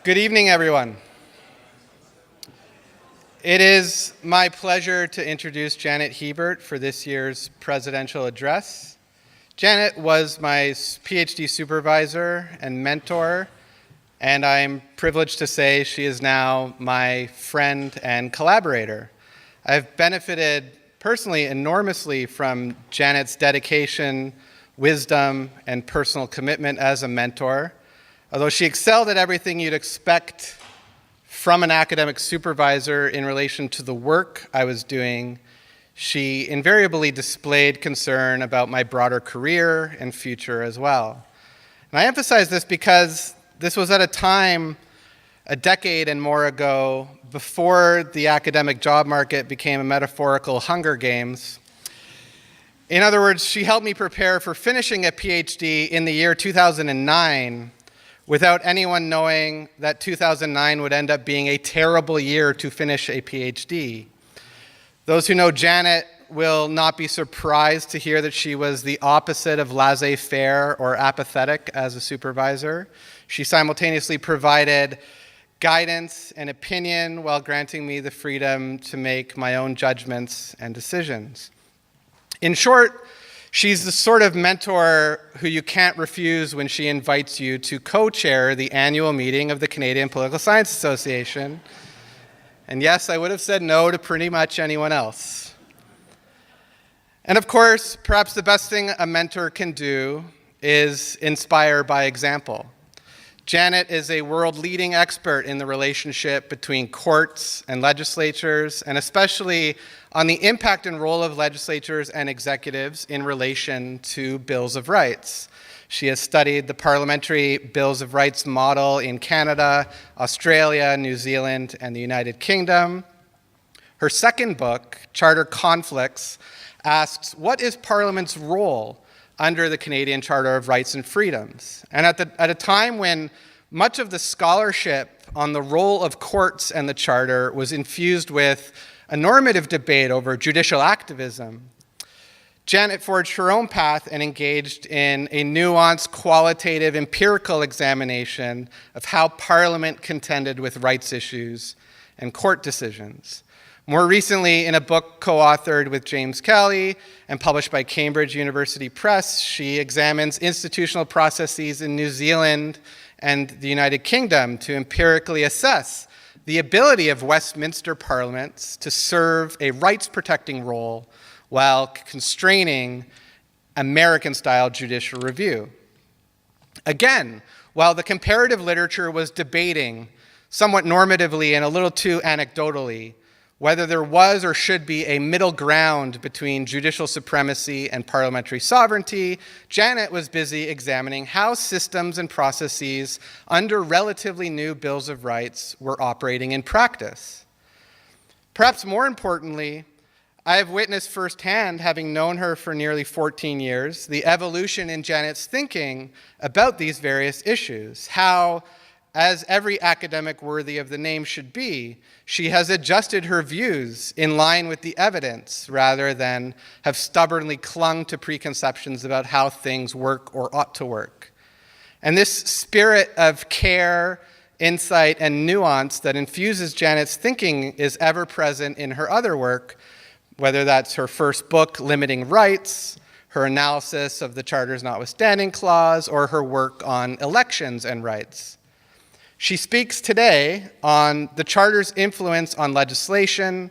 Good evening, everyone. It is my pleasure to introduce Janet Hebert for this year's presidential address. Janet was my PhD supervisor and mentor, and I'm privileged to say she is now my friend and collaborator. I've benefited personally enormously from Janet's dedication, wisdom, and personal commitment as a mentor. Although she excelled at everything you'd expect from an academic supervisor in relation to the work I was doing, she invariably displayed concern about my broader career and future as well. And I emphasize this because this was at a time, a decade and more ago, before the academic job market became a metaphorical Hunger Games. In other words, she helped me prepare for finishing a PhD in the year 2009, without anyone knowing that 2009 would end up being a terrible year to finish a PhD. Those who know Janet will not be surprised to hear that she was the opposite of laissez-faire or apathetic as a supervisor. She simultaneously provided guidance and opinion while granting me the freedom to make my own judgments and decisions. In short, she's the sort of mentor who you can't refuse when she invites you to co-chair the annual meeting of the Canadian Political Science Association. And yes, I would have said no to pretty much anyone else. And of course, perhaps the best thing a mentor can do is inspire by example. Janet is a world-leading expert in the relationship between courts and legislatures, and especially on the impact and role of legislatures and executives in relation to bills of rights. She has studied the parliamentary bills of rights model in Canada, Australia, New Zealand, and the United Kingdom. Her second book, Charter Conflicts, asks, what is Parliament's role under the Canadian Charter of Rights and Freedoms? And at a time when much of the scholarship on the role of courts and the Charter was infused with a normative debate over judicial activism, Janet forged her own path and engaged in a nuanced, qualitative, empirical examination of how Parliament contended with rights issues and court decisions. More recently, in a book co-authored with James Kelly and published by Cambridge University Press, she examines institutional processes in New Zealand and the United Kingdom to empirically assess the ability of Westminster parliaments to serve a rights-protecting role while constraining American-style judicial review. Again, while the comparative literature was debating, somewhat normatively and a little too anecdotally, whether there was or should be a middle ground between judicial supremacy and parliamentary sovereignty, Janet was busy examining how systems and processes under relatively new bills of rights were operating in practice. Perhaps more importantly, I have witnessed firsthand, having known her for nearly 14 years, the evolution in Janet's thinking about these various issues, how, as every academic worthy of the name should be, she has adjusted her views in line with the evidence rather than have stubbornly clung to preconceptions about how things work or ought to work. And this spirit of care, insight, and nuance that infuses Janet's thinking is ever present in her other work, whether that's her first book, Limiting Rights, her analysis of the Charter's Notwithstanding Clause, or her work on elections and rights. She speaks today on the Charter's influence on legislation,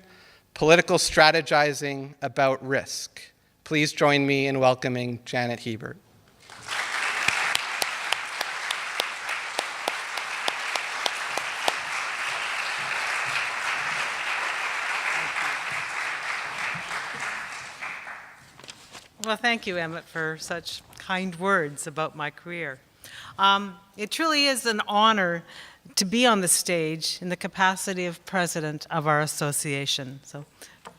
political strategizing about risk. Please join me in welcoming Janet Hebert. Well, thank you, Emmett, for such kind words about my career. It truly is an honor to be on the stage in the capacity of president of our association. So,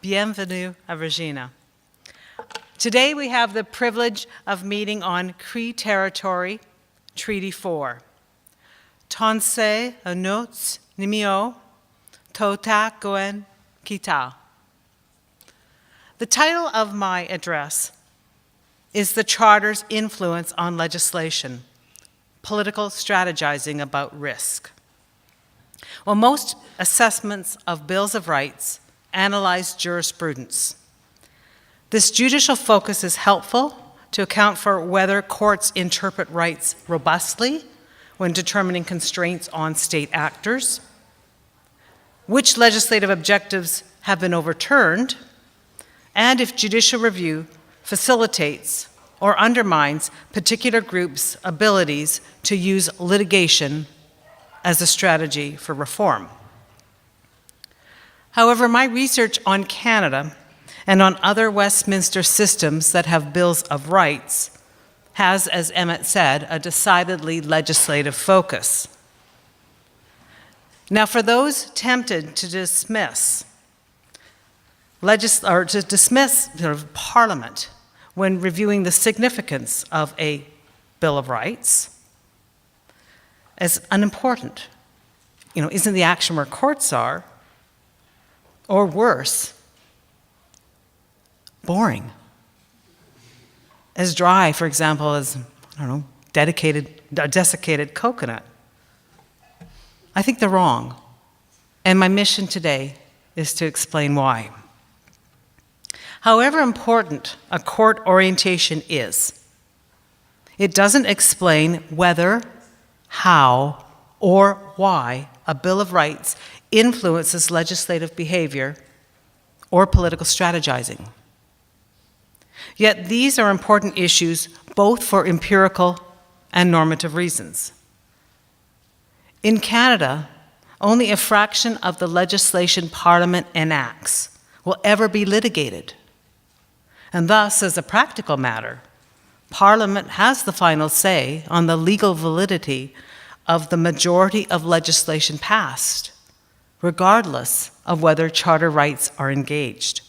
bienvenue à Regina. Today we have the privilege of meeting on Cree territory, Treaty 4. Tonse Anots Nimio Tota Goen Kita. The title of my address is the Charter's influence on legislation, political strategizing about risk. Well, most assessments of bills of rights analyze jurisprudence. This judicial focus is helpful to account for whether courts interpret rights robustly when determining constraints on state actors, which legislative objectives have been overturned, and if judicial review facilitates or undermines particular groups' abilities to use litigation as a strategy for reform. However, my research on Canada and on other Westminster systems that have bills of rights has, as Emmett said, a decidedly legislative focus. Now, for those tempted to dismiss Parliament when reviewing the significance of a Bill of Rights as unimportant, isn't the action where courts are, or worse, boring? As dry, for example, as, desiccated coconut. I think they're wrong, and my mission today is to explain why. However important a court orientation is, it doesn't explain whether, how, or why a Bill of Rights influences legislative behavior or political strategizing. Yet these are important issues both for empirical and normative reasons. In Canada, only a fraction of the legislation Parliament enacts will ever be litigated. And thus, as a practical matter, Parliament has the final say on the legal validity of the majority of legislation passed, regardless of whether charter rights are engaged.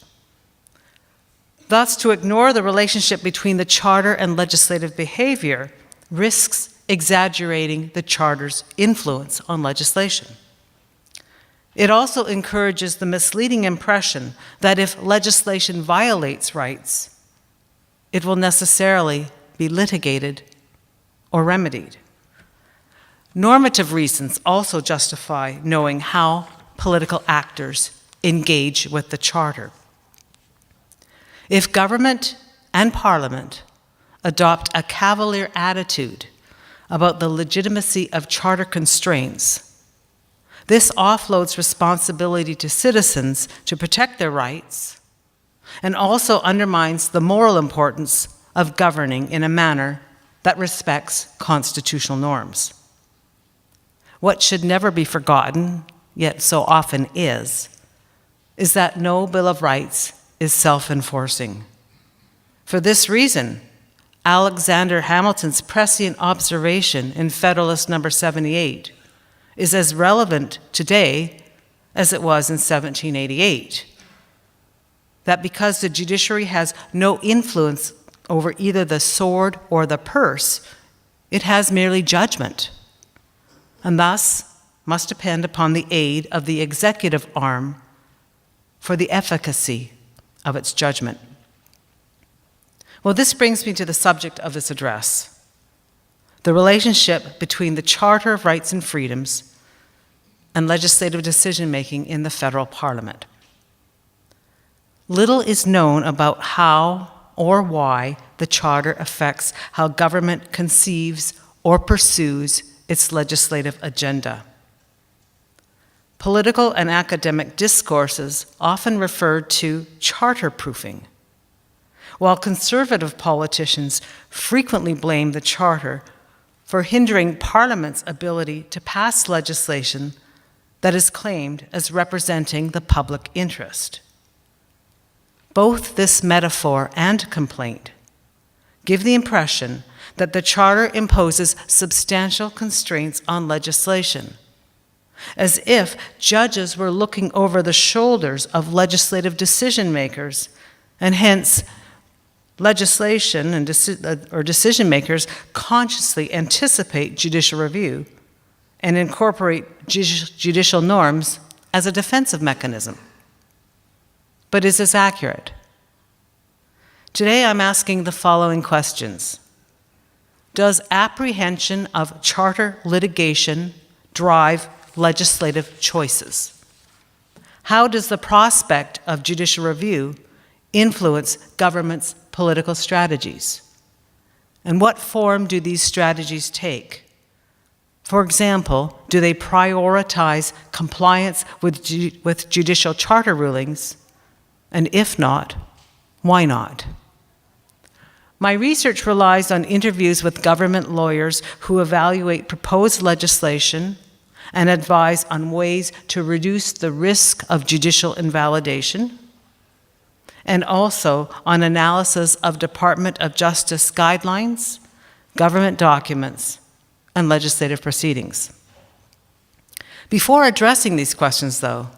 Thus, to ignore the relationship between the charter and legislative behavior risks exaggerating the charter's influence on legislation. It also encourages the misleading impression that if legislation violates rights, it will necessarily be litigated or remedied. Normative reasons also justify knowing how political actors engage with the charter. If government and Parliament adopt a cavalier attitude about the legitimacy of charter constraints, this offloads responsibility to citizens to protect their rights and also undermines the moral importance of governing in a manner that respects constitutional norms. What should never be forgotten, yet so often is that no Bill of Rights is self-enforcing. For this reason, Alexander Hamilton's prescient observation in Federalist No. 78 is as relevant today as it was in 1788, that because the judiciary has no influence over either the sword or the purse, it has merely judgment, and thus must depend upon the aid of the executive arm for the efficacy of its judgment. Well, this brings me to the subject of this address: the relationship between the Charter of Rights and Freedoms and legislative decision-making in the federal parliament. Little is known about how or why the Charter affects how government conceives or pursues its legislative agenda. Political and academic discourses often refer to charter-proofing, while conservative politicians frequently blame the Charter for hindering Parliament's ability to pass legislation that is claimed as representing the public interest. Both this metaphor and complaint give the impression that the Charter imposes substantial constraints on legislation, as if judges were looking over the shoulders of legislative decision-makers, and hence legislation and decision-makers consciously anticipate judicial review and incorporate judicial norms as a defensive mechanism. But is this accurate? Today I'm asking the following questions. Does apprehension of charter litigation drive legislative choices? How does the prospect of judicial review influence government's political strategies? And what form do these strategies take? For example, do they prioritize compliance with judicial charter rulings? And if not, why not? My research relies on interviews with government lawyers who evaluate proposed legislation and advise on ways to reduce the risk of judicial invalidation, and also on analysis of Department of Justice guidelines, government documents, and legislative proceedings. Before addressing these questions, though,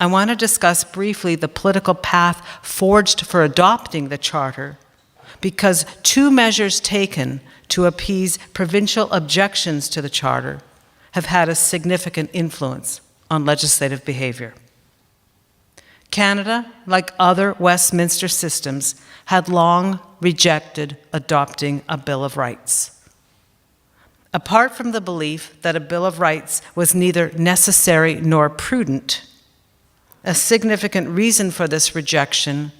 I want to discuss briefly the political path forged for adopting the Charter, because two measures taken to appease provincial objections to the Charter have had a significant influence on legislative behavior. Canada, like other Westminster systems, had long rejected adopting a Bill of Rights. Apart from the belief that a Bill of Rights was neither necessary nor prudent, a significant reason for this rejection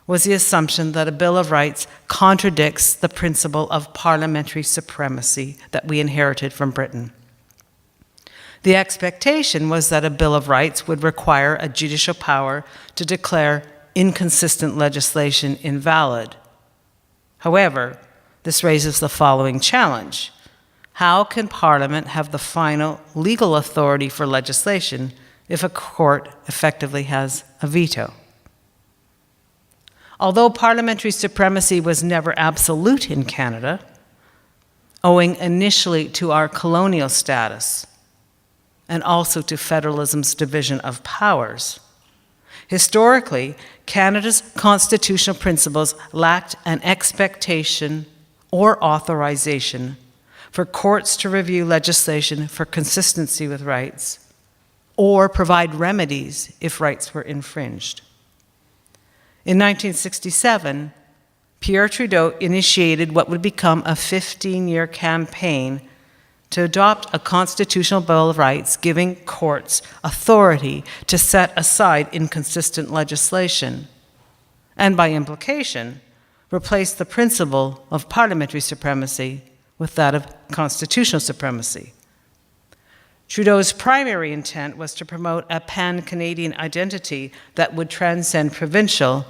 was the assumption that a Bill of Rights contradicts the principle of parliamentary supremacy that we inherited from Britain. The expectation was that a Bill of Rights would require a judicial power to declare inconsistent legislation invalid. However, this raises the following challenge. How can Parliament have the final legal authority for legislation if a court effectively has a veto? Although parliamentary supremacy was never absolute in Canada, owing initially to our colonial status and also to federalism's division of powers, historically, Canada's constitutional principles lacked an expectation or authorization for courts to review legislation for consistency with rights or provide remedies if rights were infringed. In 1967, Pierre Trudeau initiated what would become a 15-year campaign to adopt a constitutional Bill of Rights giving courts authority to set aside inconsistent legislation, and by implication, replace the principle of parliamentary supremacy with that of constitutional supremacy. Trudeau's primary intent was to promote a pan-Canadian identity that would transcend provincial,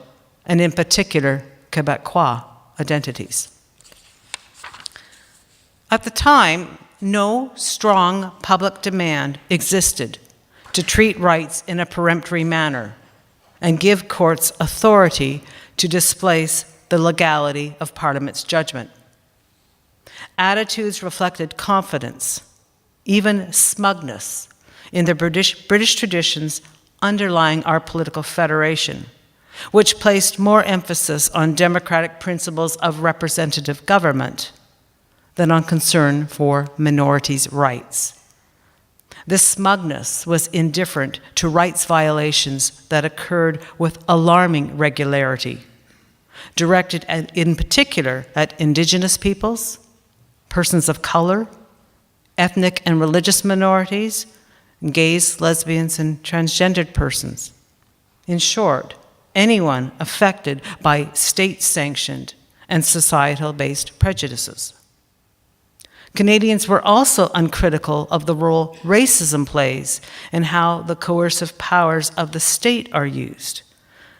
and in particular, Quebecois identities. At the time, no strong public demand existed to treat rights in a peremptory manner and give courts authority to displace the legality of Parliament's judgment. Attitudes reflected confidence, even smugness, in the British traditions underlying our political federation, which placed more emphasis on democratic principles of representative government than on concern for minorities' rights. This smugness was indifferent to rights violations that occurred with alarming regularity, directed in particular at Indigenous peoples, persons of color, ethnic and religious minorities, gays, lesbians, and transgendered persons. In short, anyone affected by state-sanctioned and societal-based prejudices. Canadians were also uncritical of the role racism plays in how the coercive powers of the state are used,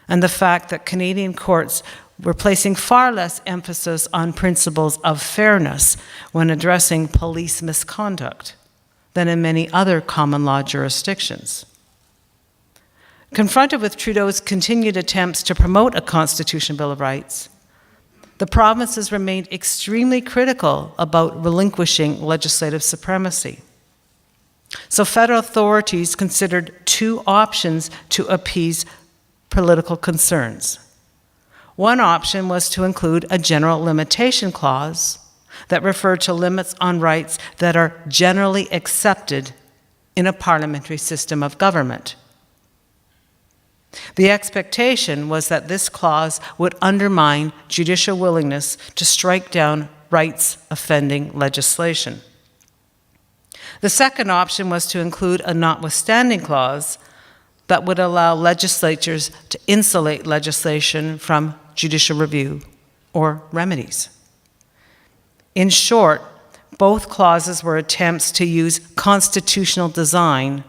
and the fact that Canadian courts were placing far less emphasis on principles of fairness when addressing police misconduct than in many other common law jurisdictions. Confronted with Trudeau's continued attempts to promote a constitutional Bill of Rights, the provinces remained extremely critical about relinquishing legislative supremacy. So federal authorities considered two options to appease political concerns. One option was to include a general limitation clause that referred to limits on rights that are generally accepted in a parliamentary system of government. The expectation was that this clause would undermine judicial willingness to strike down rights-offending legislation. The second option was to include a notwithstanding clause that would allow legislatures to insulate legislation from judicial review or remedies. In short, both clauses were attempts to use constitutional design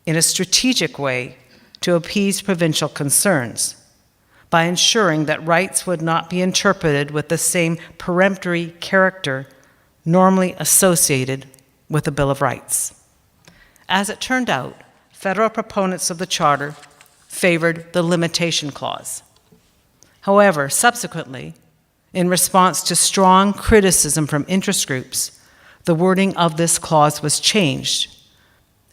in a strategic way to appease provincial concerns by ensuring that rights would not be interpreted with the same peremptory character normally associated with a Bill of Rights. As it turned out, federal proponents of the Charter favored the limitation clause. However, subsequently, in response to strong criticism from interest groups, the wording of this clause was changed,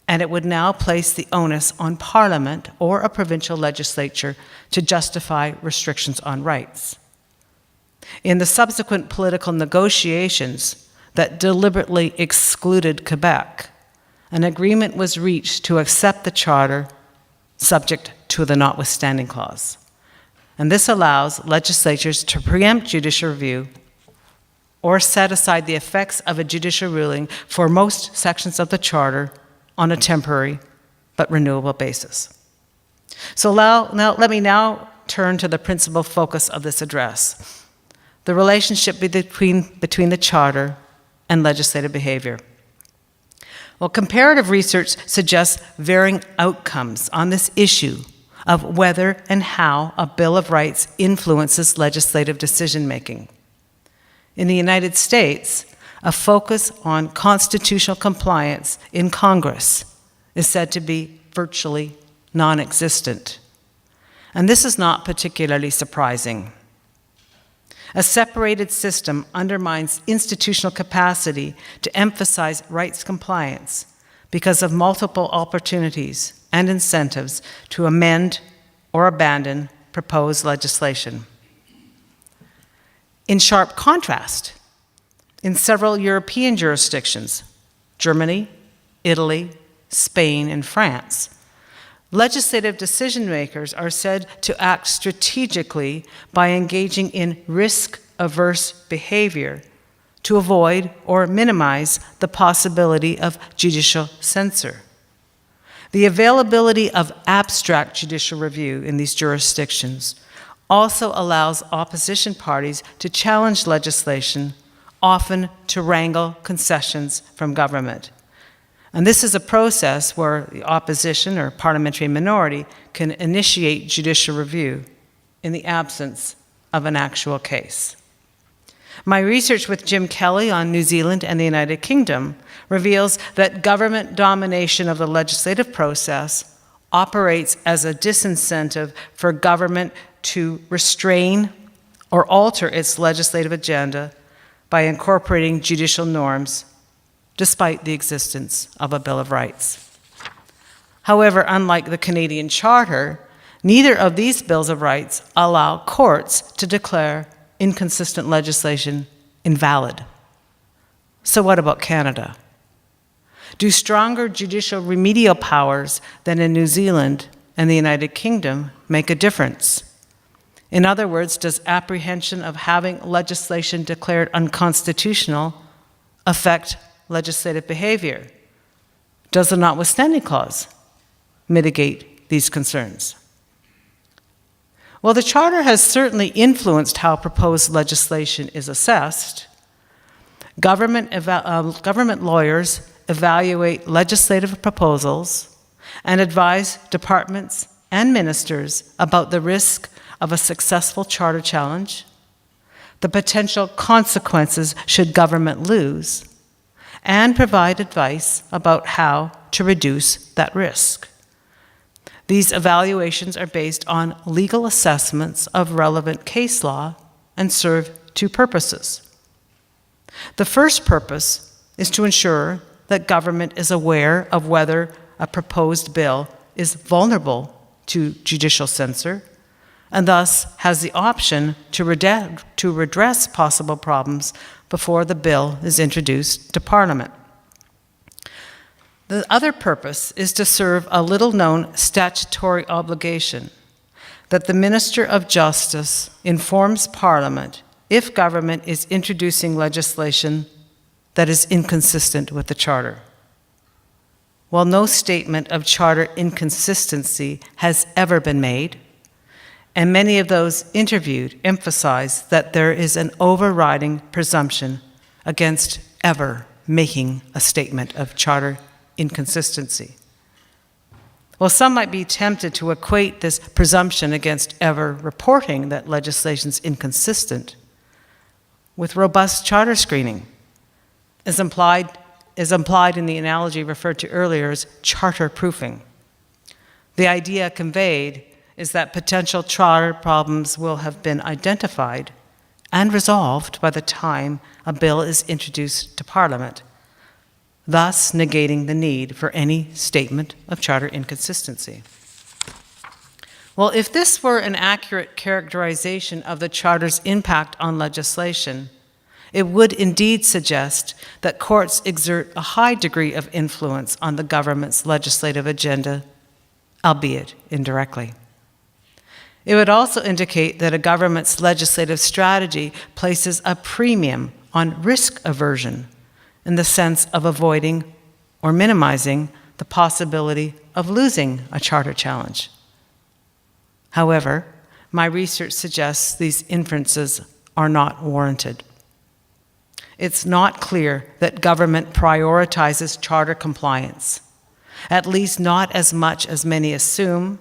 and it would now place the onus on Parliament or a provincial legislature to justify restrictions on rights. In the subsequent political negotiations that deliberately excluded Quebec, an agreement was reached to accept the Charter subject to the notwithstanding clause. And this allows legislatures to preempt judicial review or set aside the effects of a judicial ruling for most sections of the Charter on a temporary but renewable basis. So let me now turn to the principal focus of this address, the relationship between the Charter and legislative behavior. Well, comparative research suggests varying outcomes on this issue of whether and how a Bill of Rights influences legislative decision-making. In the United States, a focus on constitutional compliance in Congress is said to be virtually non-existent. And this is not particularly surprising. A separated system undermines institutional capacity to emphasize rights compliance because of multiple opportunities and incentives to amend or abandon proposed legislation. In sharp contrast, in several European jurisdictions, Germany, Italy, Spain, and France, legislative decision makers are said to act strategically by engaging in risk-averse behavior to avoid or minimize the possibility of judicial censure. The availability of abstract judicial review in these jurisdictions also allows opposition parties to challenge legislation, often to wrangle concessions from government. And this is a process where the opposition or parliamentary minority can initiate judicial review in the absence of an actual case. My research with Jim Kelly on New Zealand and the United Kingdom reveals that government domination of the legislative process operates as a disincentive for government to restrain or alter its legislative agenda by incorporating judicial norms despite the existence of a Bill of Rights. However, unlike the Canadian Charter, neither of these Bills of Rights allow courts to declare inconsistent legislation invalid. So what about Canada? Do stronger judicial remedial powers than in New Zealand and the United Kingdom make a difference? In other words, does apprehension of having legislation declared unconstitutional affect legislative behavior? Does the notwithstanding clause mitigate these concerns? Well, the Charter has certainly influenced how proposed legislation is assessed. Government lawyers evaluate legislative proposals and advise departments and ministers about the risk of a successful Charter challenge, the potential consequences should government lose, and provide advice about how to reduce that risk. These evaluations are based on legal assessments of relevant case law and serve two purposes. The first purpose is to ensure that government is aware of whether a proposed bill is vulnerable to judicial censure and thus has the option to redress possible problems before the bill is introduced to Parliament. The other purpose is to serve a little-known statutory obligation that the Minister of Justice informs Parliament if government is introducing legislation that is inconsistent with the Charter. while no statement of charter inconsistency has ever been made, and many of those interviewed emphasize that there is an overriding presumption against ever making a statement of charter inconsistency. While some might be tempted to equate this presumption against ever reporting that legislation is inconsistent with robust charter screening, is implied in the analogy referred to earlier as charter proofing. The idea conveyed is that potential charter problems will have been identified and resolved by the time a bill is introduced to Parliament, thus negating the need for any statement of charter inconsistency. Well, if this were an accurate characterization of the Charter's impact on legislation, it would indeed suggest that courts exert a high degree of influence on the government's legislative agenda, albeit indirectly. It would also indicate that a government's legislative strategy places a premium on risk aversion in the sense of avoiding or minimizing the possibility of losing a charter challenge. However, my research suggests these inferences are not warranted. It's not clear that government prioritizes charter compliance, at least not as much as many assume,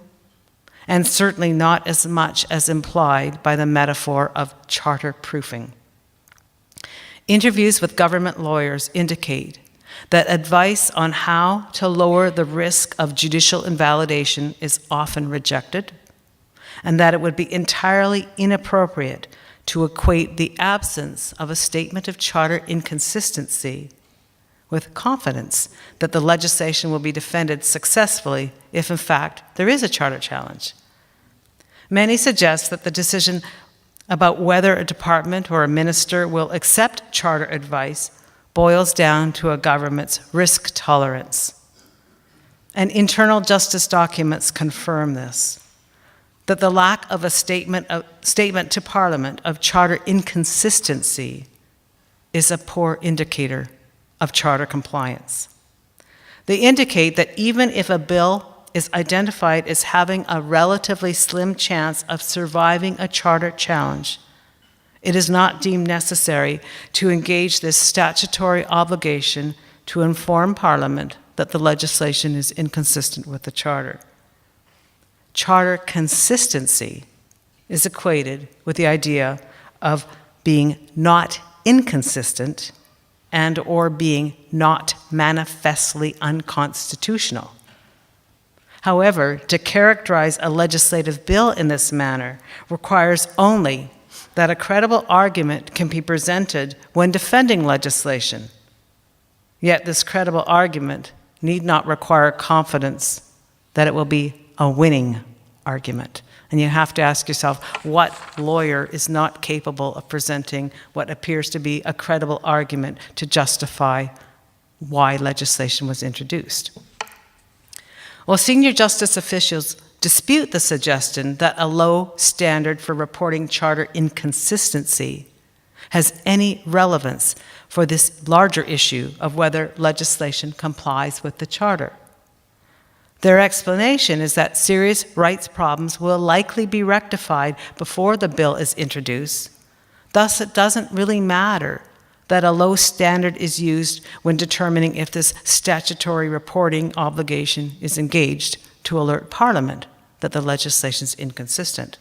and certainly not as much as implied by the metaphor of charter proofing. Interviews with government lawyers indicate that advice on how to lower the risk of judicial invalidation is often rejected, and that it would be entirely inappropriate to equate the absence of a statement of charter inconsistency with confidence that the legislation will be defended successfully if, in fact, there is a charter challenge. Many suggest that the decision about whether a department or a minister will accept charter advice boils down to a government's risk tolerance. And internal justice documents confirm this, that the lack of a statement to Parliament of charter inconsistency is a poor indicator of charter compliance. They indicate that even if a bill is identified as having a relatively slim chance of surviving a charter challenge, it is not deemed necessary to engage this statutory obligation to inform Parliament that the legislation is inconsistent with the Charter. Charter consistency is equated with the idea of being not inconsistent and or being not manifestly unconstitutional. However, to characterize a legislative bill in this manner requires only that a credible argument can be presented when defending legislation. Yet this credible argument need not require confidence that it will be a winning argument. And you have to ask yourself, what lawyer is not capable of presenting what appears to be a credible argument to justify why legislation was introduced? Well, senior justice officials dispute the suggestion that a low standard for reporting charter inconsistency has any relevance for this larger issue of whether legislation complies with the Charter. Their explanation is that serious rights problems will likely be rectified before the bill is introduced. Thus, it doesn't really matter that a low standard is used when determining if this statutory reporting obligation is engaged to alert Parliament that the legislation is inconsistent.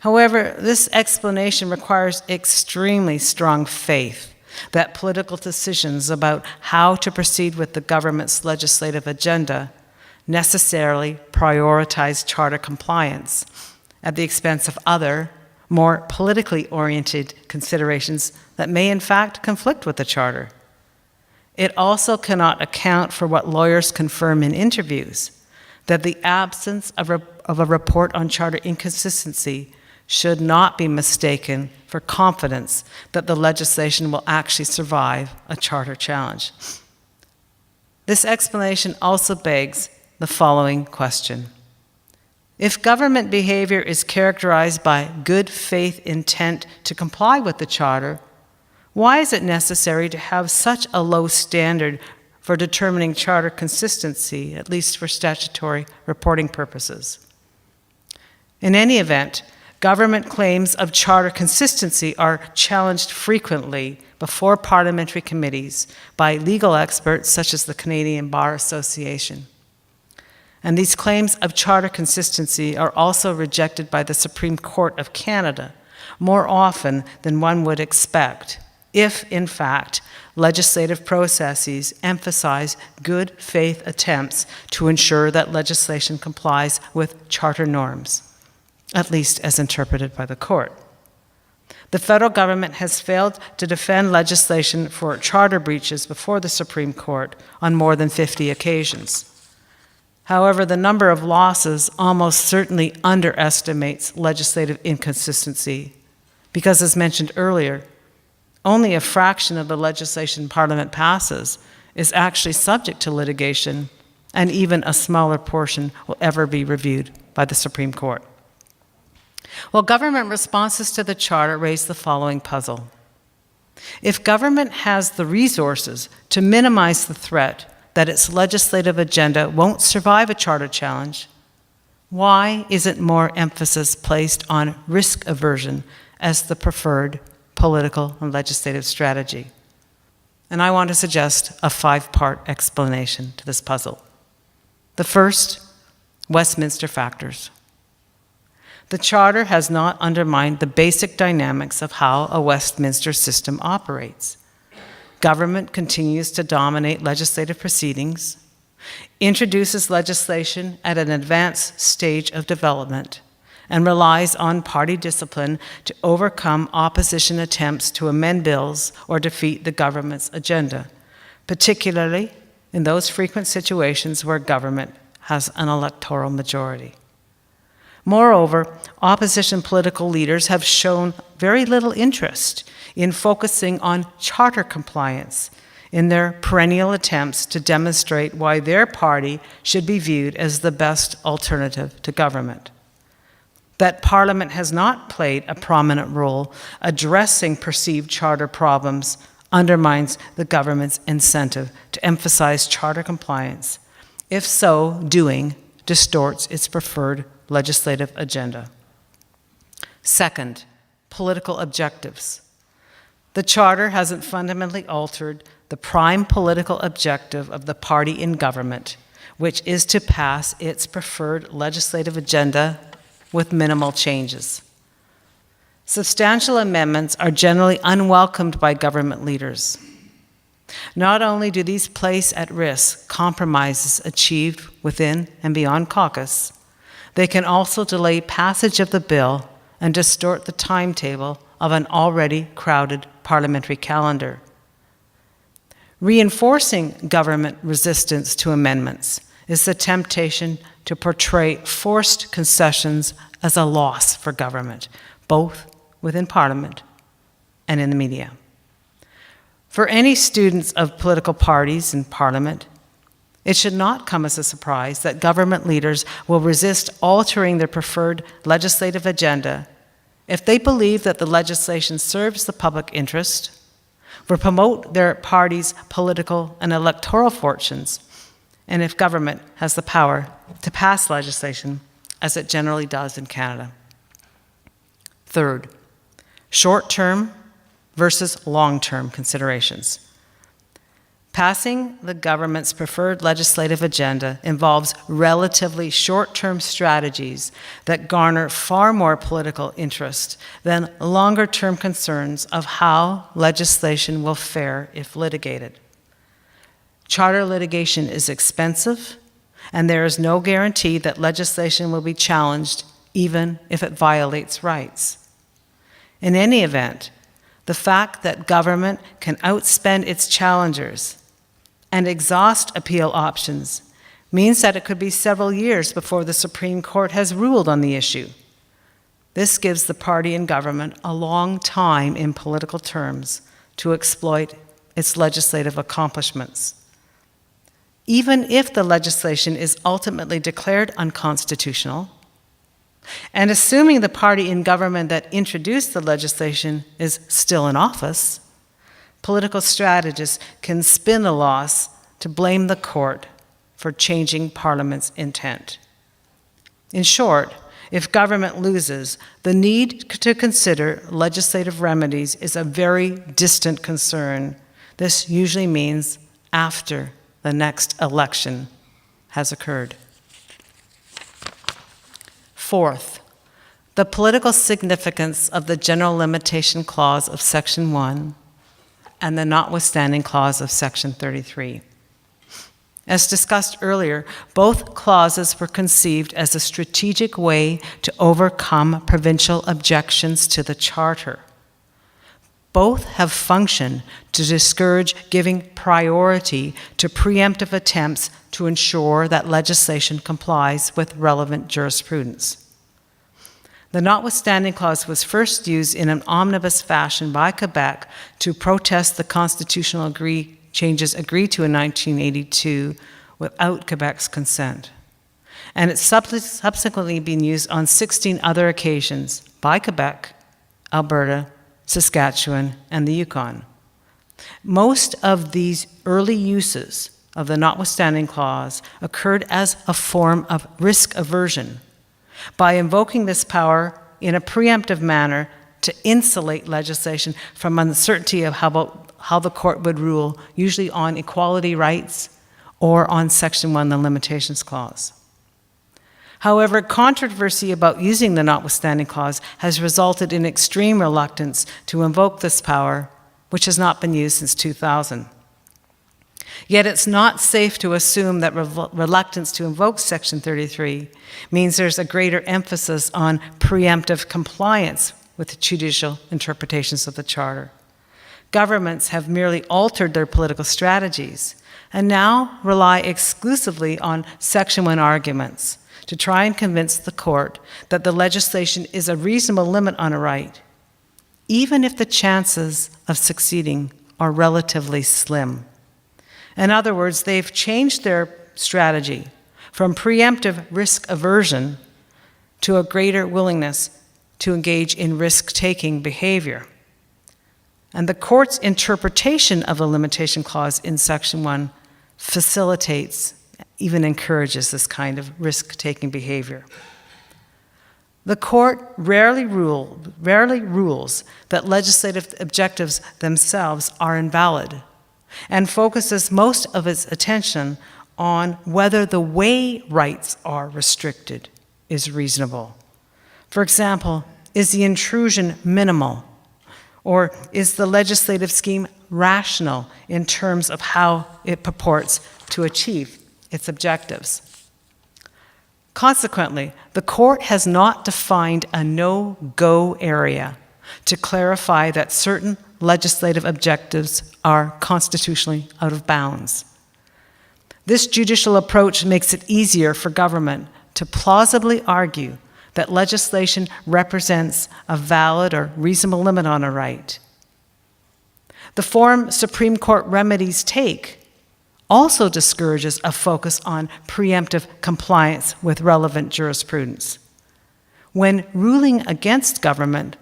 However, this explanation requires extremely strong faith that political decisions about how to proceed with the government's legislative agenda necessarily prioritize charter compliance at the expense of other, more politically oriented considerations that may in fact conflict with the Charter. It also cannot account for what lawyers confirm in interviews, that the absence of a report on charter inconsistency should not be mistaken for confidence that the legislation will actually survive a charter challenge. This explanation also begs the following question. If government behavior is characterized by good faith intent to comply with the Charter, why is it necessary to have such a low standard for determining charter consistency, at least for statutory reporting purposes. In any event, government claims of charter consistency are challenged frequently before parliamentary committees by legal experts such as the Canadian Bar Association. And these claims of charter consistency are also rejected by the Supreme Court of Canada more often than one would expect, if, in fact, legislative processes emphasize good faith attempts to ensure that legislation complies with charter norms, at least as interpreted by the court. The federal government has failed to defend legislation for charter breaches before the Supreme Court on more than 50 occasions. However, the number of losses almost certainly underestimates legislative inconsistency because, as mentioned earlier, only a fraction of the legislation Parliament passes is actually subject to litigation, and even a smaller portion will ever be reviewed by the Supreme Court. Well, government responses to the Charter raise the following puzzle. If government has the resources to minimize the threat that its legislative agenda won't survive a charter challenge, why isn't more emphasis placed on risk aversion as the preferred political and legislative strategy? And I want to suggest a 5-part explanation to this puzzle. The first, Westminster factors. The Charter has not undermined the basic dynamics of how a Westminster system operates. Government continues to dominate legislative proceedings, introduces legislation at an advanced stage of development, and relies on party discipline to overcome opposition attempts to amend bills or defeat the government's agenda, particularly in those frequent situations where government has an electoral majority. Moreover, opposition political leaders have shown very little interest in focusing on charter compliance in their perennial attempts to demonstrate why their party should be viewed as the best alternative to government. That Parliament has not played a prominent role addressing perceived charter problems undermines the government's incentive to emphasize charter compliance. If so doing distorts its preferred legislative agenda. Second, political objectives. The Charter hasn't fundamentally altered the prime political objective of the party in government, which is to pass its preferred legislative agenda with minimal changes. Substantial amendments are generally unwelcomed by government leaders. Not only do these place at risk compromises achieved within and beyond caucus, they can also delay passage of the bill and distort the timetable of an already crowded parliamentary calendar. Reinforcing government resistance to amendments is the temptation to portray forced concessions as a loss for government, both within Parliament and in the media. For any students of political parties in Parliament, it should not come as a surprise that government leaders will resist altering their preferred legislative agenda if they believe that the legislation serves the public interest, will promote their party's political and electoral fortunes, and if government has the power to pass legislation, as it generally does in Canada. Third, short-term versus long-term considerations. Passing the government's preferred legislative agenda involves relatively short-term strategies that garner far more political interest than longer-term concerns of how legislation will fare if litigated. Charter litigation is expensive, and there is no guarantee that legislation will be challenged even if it violates rights. In any event, the fact that government can outspend its challengers and exhaust appeal options means that it could be several years before the Supreme Court has ruled on the issue. This gives the party in government a long time in political terms to exploit its legislative accomplishments. Even if the legislation is ultimately declared unconstitutional, and assuming the party in government that introduced the legislation is still in office, political strategists can spin a loss to blame the court for changing Parliament's intent. In short, if government loses, the need to consider legislative remedies is a very distant concern. This usually means after the next election has occurred. Fourth, the political significance of the general limitation clause of Section 1 and the notwithstanding clause of Section 33. As discussed earlier, both clauses were conceived as a strategic way to overcome provincial objections to the Charter. Both have functioned to discourage giving priority to preemptive attempts to ensure that legislation complies with relevant jurisprudence. The notwithstanding clause was first used in an omnibus fashion by Quebec to protest the constitutional changes agreed to in 1982 without Quebec's consent. And it's subsequently been used on 16 other occasions by Quebec, Alberta, Saskatchewan, and the Yukon. Most of these early uses of the notwithstanding clause occurred as a form of risk aversion, by invoking this power in a preemptive manner to insulate legislation from uncertainty of how the court would rule, usually on equality rights or on Section 1, the limitations clause. However, controversy about using the notwithstanding clause has resulted in extreme reluctance to invoke this power, which has not been used since 2000. Yet it's not safe to assume that reluctance to invoke Section 33 means there's a greater emphasis on preemptive compliance with judicial interpretations of the Charter. Governments have merely altered their political strategies and now rely exclusively on Section 1 arguments to try and convince the court that the legislation is a reasonable limit on a right, even if the chances of succeeding are relatively slim. In other words, they've changed their strategy from preemptive risk aversion to a greater willingness to engage in risk-taking behavior. And the court's interpretation of the limitation clause in Section 1 facilitates, even encourages this kind of risk-taking behavior. The court rarely rules that legislative objectives themselves are invalid, and focuses most of its attention on whether the way rights are restricted is reasonable. For example, is the intrusion minimal? Or is the legislative scheme rational in terms of how it purports to achieve its objectives? Consequently, the court has not defined a no-go area to clarify that certain legislative objectives are constitutionally out of bounds. This judicial approach makes it easier for government to plausibly argue that legislation represents a valid or reasonable limit on a right. The form Supreme Court remedies take also discourages a focus on preemptive compliance with relevant jurisprudence. When ruling against government,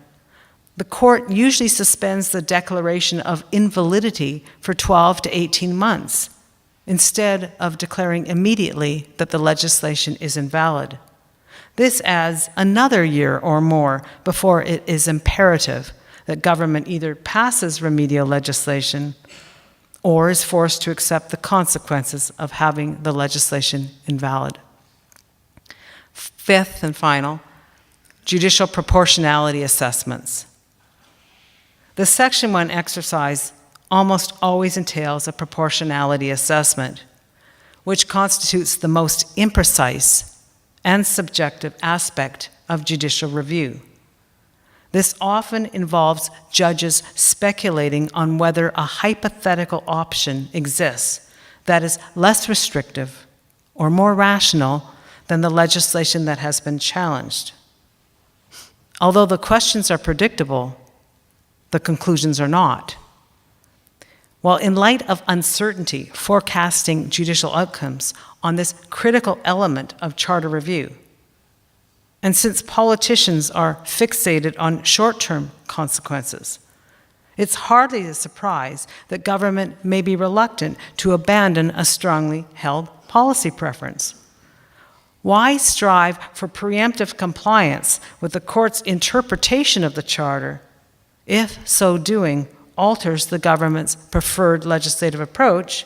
the court usually suspends the declaration of invalidity for 12 to 18 months, instead of declaring immediately that the legislation is invalid. This adds another year or more before it is imperative that government either passes remedial legislation or is forced to accept the consequences of having the legislation invalid. Fifth and final, judicial proportionality assessments. The Section 1 exercise almost always entails a proportionality assessment, which constitutes the most imprecise and subjective aspect of judicial review. This often involves judges speculating on whether a hypothetical option exists that is less restrictive or more rational than the legislation that has been challenged. Although the questions are predictable, the conclusions are not. While in light of uncertainty forecasting judicial outcomes on this critical element of charter review, and since politicians are fixated on short-term consequences, it's hardly a surprise that government may be reluctant to abandon a strongly held policy preference. Why strive for preemptive compliance with the court's interpretation of the Charter if so doing alters the government's preferred legislative approach,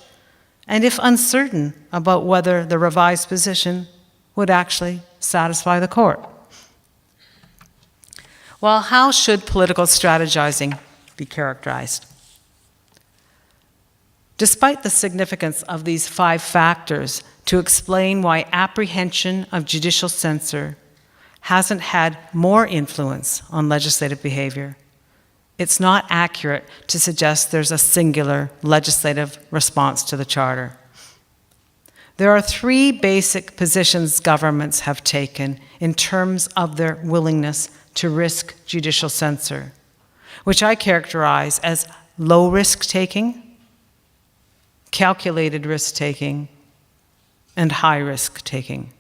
and if uncertain about whether the revised position would actually satisfy the court? Well, how should political strategizing be characterized? Despite the significance of these 5 factors to explain why apprehension of judicial censor hasn't had more influence on legislative behavior, it's not accurate to suggest there's a singular legislative response to the Charter. There are 3 basic positions governments have taken in terms of their willingness to risk judicial censor, which I characterize as low risk taking, calculated risk taking, and high risk taking.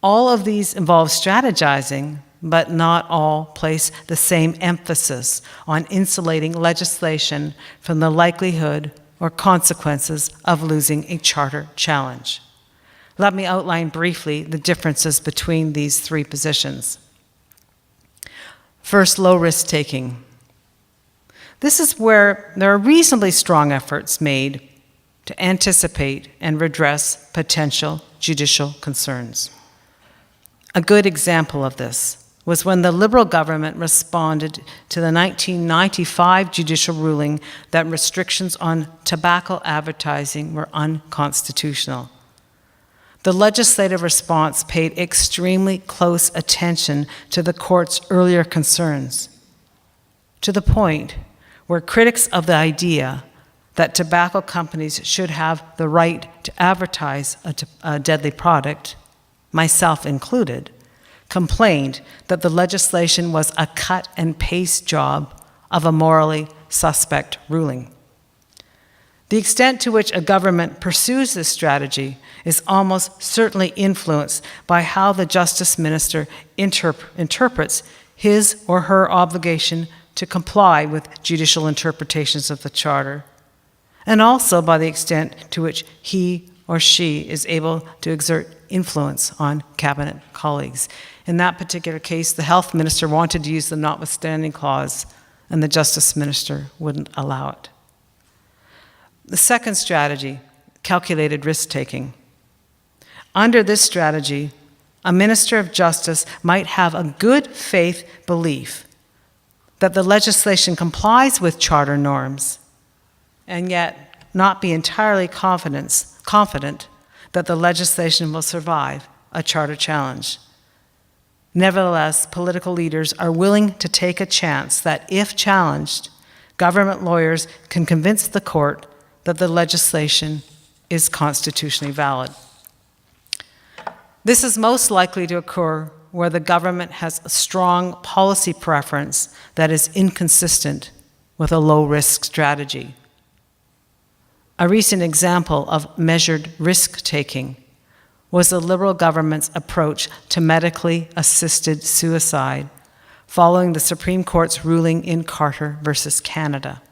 All of these involve strategizing, but not all place the same emphasis on insulating legislation from the likelihood or consequences of losing a charter challenge. Let me outline briefly the differences between these 3 positions. First, low risk taking. This is where there are reasonably strong efforts made to anticipate and redress potential judicial concerns. A good example of this was when the Liberal government responded to the 1995 judicial ruling that restrictions on tobacco advertising were unconstitutional. The legislative response paid extremely close attention to the court's earlier concerns, to the point where critics of the idea that tobacco companies should have the right to advertise a deadly product, myself included, complained that the legislation was a cut and paste job of a morally suspect ruling. The extent to which a government pursues this strategy is almost certainly influenced by how the Justice Minister interprets his or her obligation to comply with judicial interpretations of the Charter, and also by the extent to which he or she is able to exert influence on cabinet colleagues. In that particular case, the Health Minister wanted to use the notwithstanding clause, and the Justice Minister wouldn't allow it. The second strategy, calculated risk-taking. Under this strategy, a Minister of Justice might have a good faith belief that the legislation complies with Charter norms, and yet not be entirely confident that the legislation will survive a Charter challenge. Nevertheless, political leaders are willing to take a chance that, if challenged, government lawyers can convince the court that the legislation is constitutionally valid. This is most likely to occur where the government has a strong policy preference that is inconsistent with a low-risk strategy. A recent example of measured risk-taking was the Liberal government's approach to medically assisted suicide following the Supreme Court's ruling in Carter versus Canada.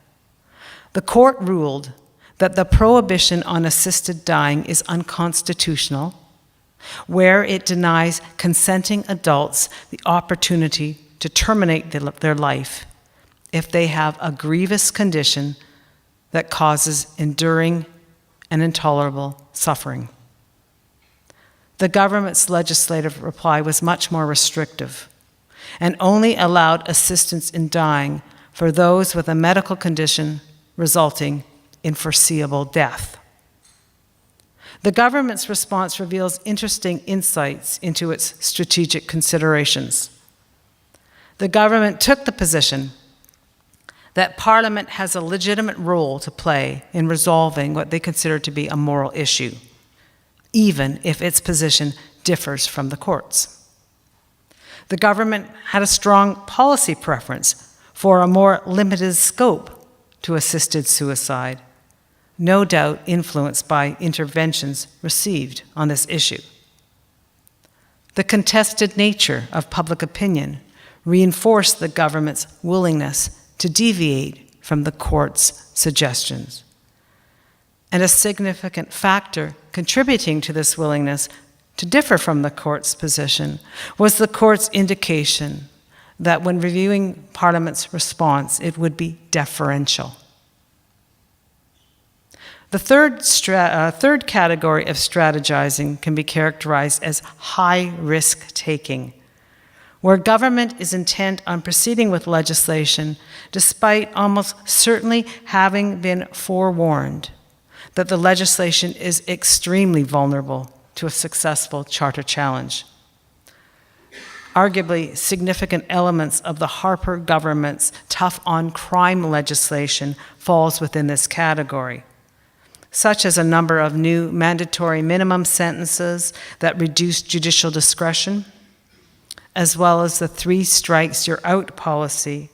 The court ruled that the prohibition on assisted dying is unconstitutional, where it denies consenting adults the opportunity to terminate their life if they have a grievous condition that causes enduring and intolerable suffering. The government's legislative reply was much more restrictive and only allowed assistance in dying for those with a medical condition resulting in foreseeable death. The government's response reveals interesting insights into its strategic considerations. The government took the position that Parliament has a legitimate role to play in resolving what they consider to be a moral issue, even if its position differs from the court's. The government had a strong policy preference for a more limited scope to assisted suicide, no doubt influenced by interventions received on this issue. The contested nature of public opinion reinforced the government's willingness to deviate from the court's suggestions. And a significant factor contributing to this willingness to differ from the court's position was the court's indication that when reviewing Parliament's response, it would be deferential. The third category of strategizing can be characterized as high risk-taking, where government is intent on proceeding with legislation despite almost certainly having been forewarned that the legislation is extremely vulnerable to a successful charter challenge. Arguably, significant elements of the Harper government's tough-on-crime legislation falls within this category, such as a number of new mandatory minimum sentences that reduce judicial discretion, as well as the 3 strikes you're out policy,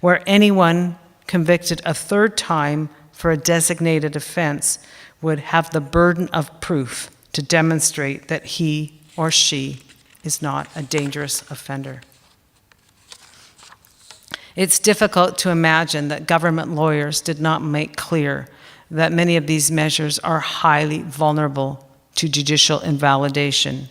where anyone convicted a third time for a designated offense would have the burden of proof to demonstrate that he or she is not a dangerous offender. It's difficult to imagine that government lawyers did not make clear that many of these measures are highly vulnerable to judicial invalidation.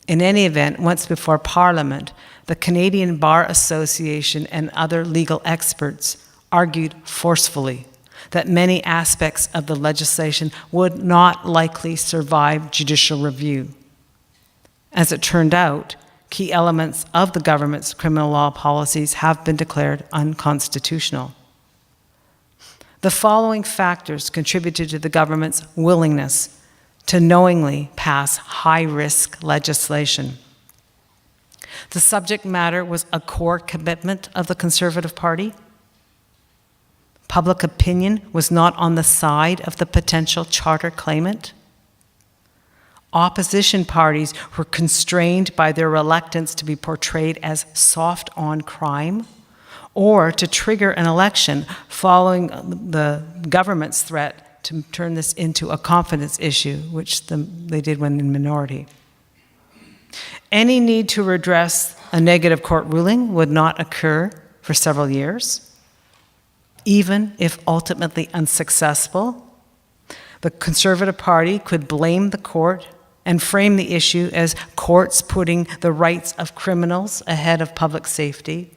In any event, once before Parliament, the Canadian Bar Association and other legal experts argued forcefully that many aspects of the legislation would not likely survive judicial review. As it turned out, key elements of the government's criminal law policies have been declared unconstitutional. The following factors contributed to the government's willingness to knowingly pass high-risk legislation. The subject matter was a core commitment of the Conservative Party. Public opinion was not on the side of the potential charter claimant. Opposition parties were constrained by their reluctance to be portrayed as soft on crime or to trigger an election following the government's threat to turn this into a confidence issue, which they did when in minority. Any need to redress a negative court ruling would not occur for several years. Even if ultimately unsuccessful, the Conservative Party could blame the court and frame the issue as courts putting the rights of criminals ahead of public safety.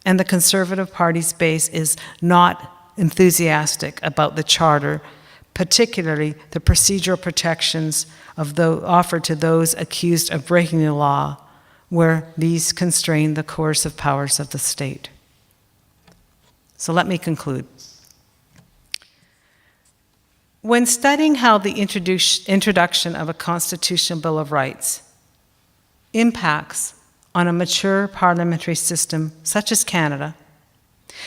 And the Conservative Party's base is not enthusiastic about the charter, particularly the procedural protections offered to those accused of breaking the law, where these constrain the coercive powers of the state. So let me conclude. When studying how the introduction of a constitutional Bill of Rights impacts on a mature parliamentary system such as Canada,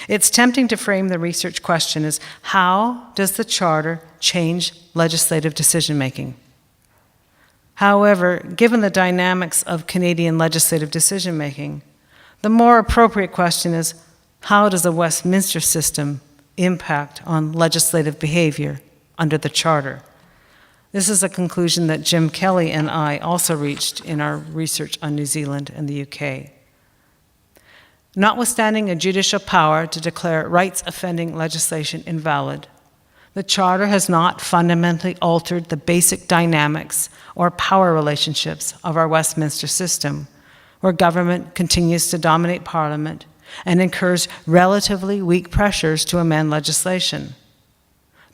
it's tempting to frame the research question as how does the Charter change legislative decision-making? However, given the dynamics of Canadian legislative decision-making, the more appropriate question is how does the Westminster system impact on legislative behavior under the Charter? This is a conclusion that Jim Kelly and I also reached in our research on New Zealand and the UK. Notwithstanding a judicial power to declare rights-offending legislation invalid, the Charter has not fundamentally altered the basic dynamics or power relationships of our Westminster system, where government continues to dominate Parliament and incurs relatively weak pressures to amend legislation.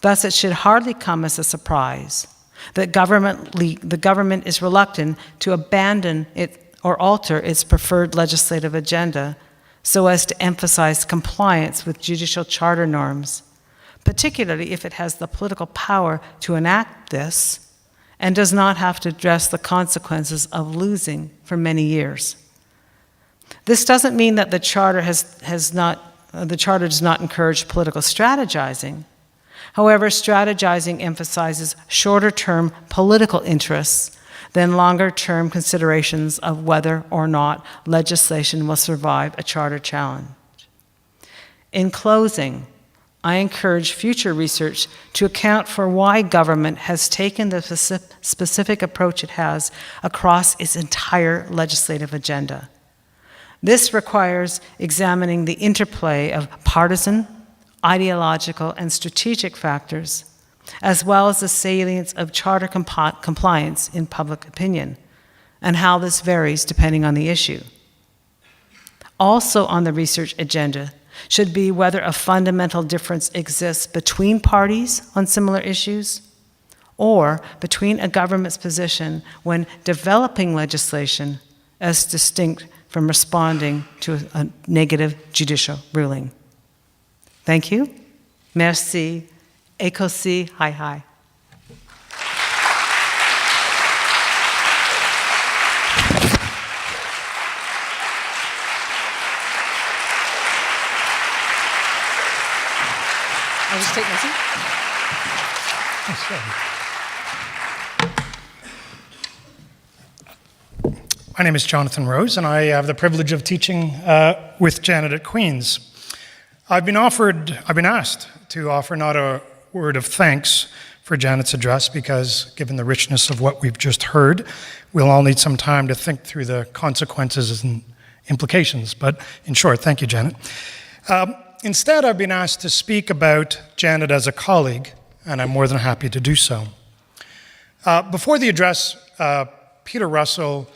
Thus, it should hardly come as a surprise that the government is reluctant to abandon it or alter its preferred legislative agenda so as to emphasize compliance with judicial charter norms, particularly if it has the political power to enact this and does not have to address the consequences of losing for many years. This doesn't mean that the Charter does not encourage political strategizing. However, strategizing emphasizes shorter-term political interests than longer-term considerations of whether or not legislation will survive a Charter challenge. In closing, I encourage future research to account for why government has taken the specific approach it has across its entire legislative agenda. This requires examining the interplay of partisan, ideological, and strategic factors, as well as the salience of charter compliance in public opinion, and how this varies depending on the issue. Also on the research agenda should be whether a fundamental difference exists between parties on similar issues, or between a government's position when developing legislation as distinct from responding to a negative judicial ruling. Thank you. Merci. Ekosi. Hi hi. I'll just take my seat. My name is Jonathan Rose, and I have the privilege of teaching with Janet at Queen's. I've been asked to offer not a word of thanks for Janet's address because, given the richness of what we've just heard, we'll all need some time to think through the consequences and implications. But in short, thank you, Janet. Instead, I've been asked to speak about Janet as a colleague, and I'm more than happy to do so. Before the address, Peter Russell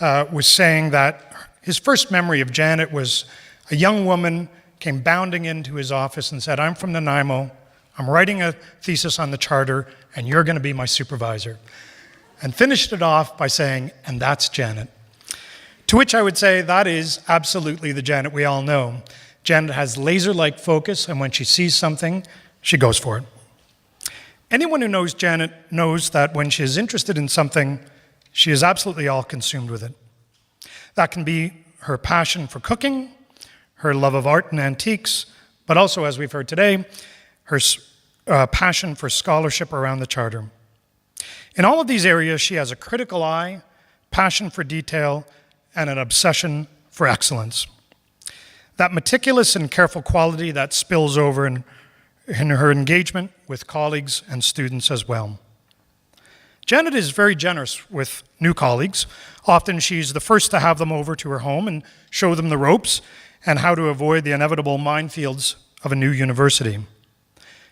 was saying that his first memory of Janet was a young woman came bounding into his office and said, "I'm from Nanaimo, I'm writing a thesis on the charter, and you're going to be my supervisor." And finished it off by saying, "And that's Janet." To which I would say that is absolutely the Janet we all know. Janet has laser-like focus, and when she sees something, she goes for it. Anyone who knows Janet knows that when she is interested in something, she is absolutely all-consumed with it. That can be her passion for cooking, her love of art and antiques, but also, as we've heard today, her passion for scholarship around the Charter. In all of these areas, she has a critical eye, passion for detail, and an obsession for excellence. That meticulous and careful quality that spills over in her engagement with colleagues and students as well. Janet is very generous with new colleagues. Often she's the first to have them over to her home and show them the ropes and how to avoid the inevitable minefields of a new university.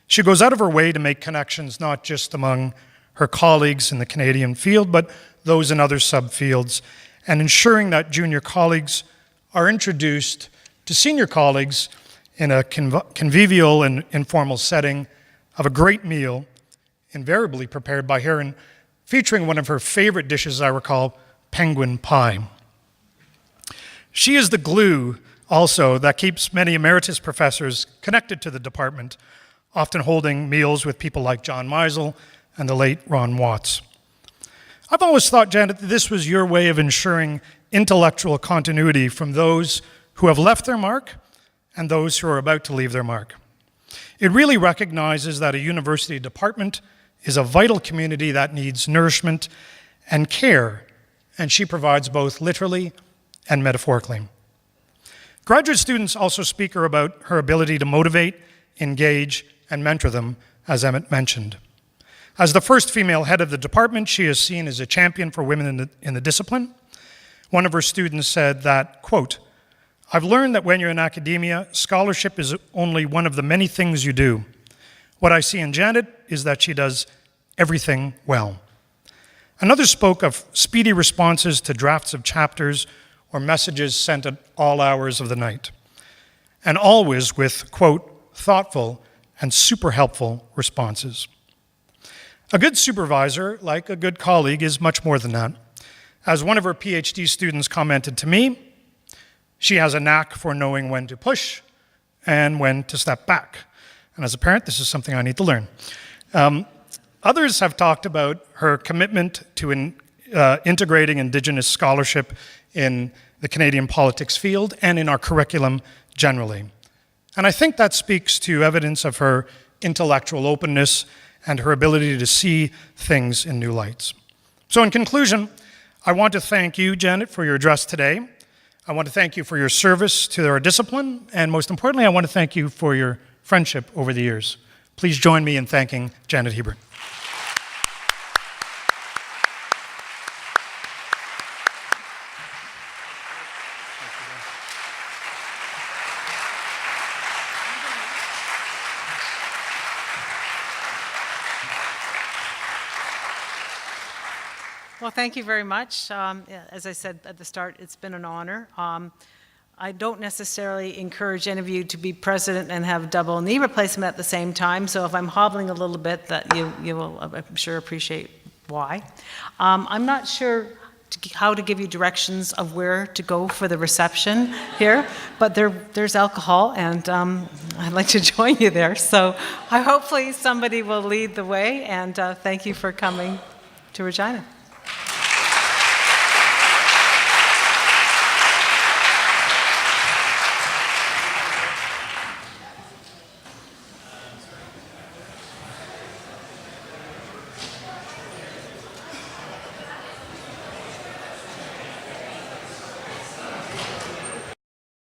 She goes out of her way to make connections not just among her colleagues in the Canadian field, but those in other subfields, and ensuring that junior colleagues are introduced to senior colleagues in a convivial and informal setting of a great meal, invariably prepared by her and featuring one of her favorite dishes, I recall, penguin pie. She is the glue, also, that keeps many emeritus professors connected to the department, often holding meals with people like John Meisel and the late Ron Watts. I've always thought, Janet, that this was your way of ensuring intellectual continuity from those who have left their mark and those who are about to leave their mark. It really recognizes that a university department is a vital community that needs nourishment and care, and she provides both literally and metaphorically. Graduate students also speak about her ability to motivate, engage, and mentor them, as Emmett mentioned. As the first female head of the department, she is seen as a champion for women in the discipline. One of her students said that, quote, "I've learned that when you're in academia, scholarship is only one of the many things you do. What I see in Janet is that she does everything well." Another spoke of speedy responses to drafts of chapters or messages sent at all hours of the night, and always with, quote, "thoughtful and super helpful responses." A good supervisor, like a good colleague, is much more than that. As one of her PhD students commented to me, she has a knack for knowing when to push and when to step back. And as a parent, this is something I need to learn. Others have talked about her commitment to integrating Indigenous scholarship in the Canadian politics field and in our curriculum generally. And I think that speaks to evidence of her intellectual openness and her ability to see things in new lights. So in conclusion, I want to thank you, Janet, for your address today. I want to thank you for your service to our discipline, and most importantly, I want to thank you for your friendship over the years. Please join me in thanking Janet Hebert. Well, thank you very much. Yeah, as I said at the start, it's been an honor. I don't necessarily encourage any of you to be president and have double knee replacement at the same time, so if I'm hobbling a little bit, that you will, I'm sure, appreciate why. I'm not sure how to give you directions of where to go for the reception here, but there's alcohol, and I'd like to join you there. So hopefully somebody will lead the way, and thank you for coming to Regina.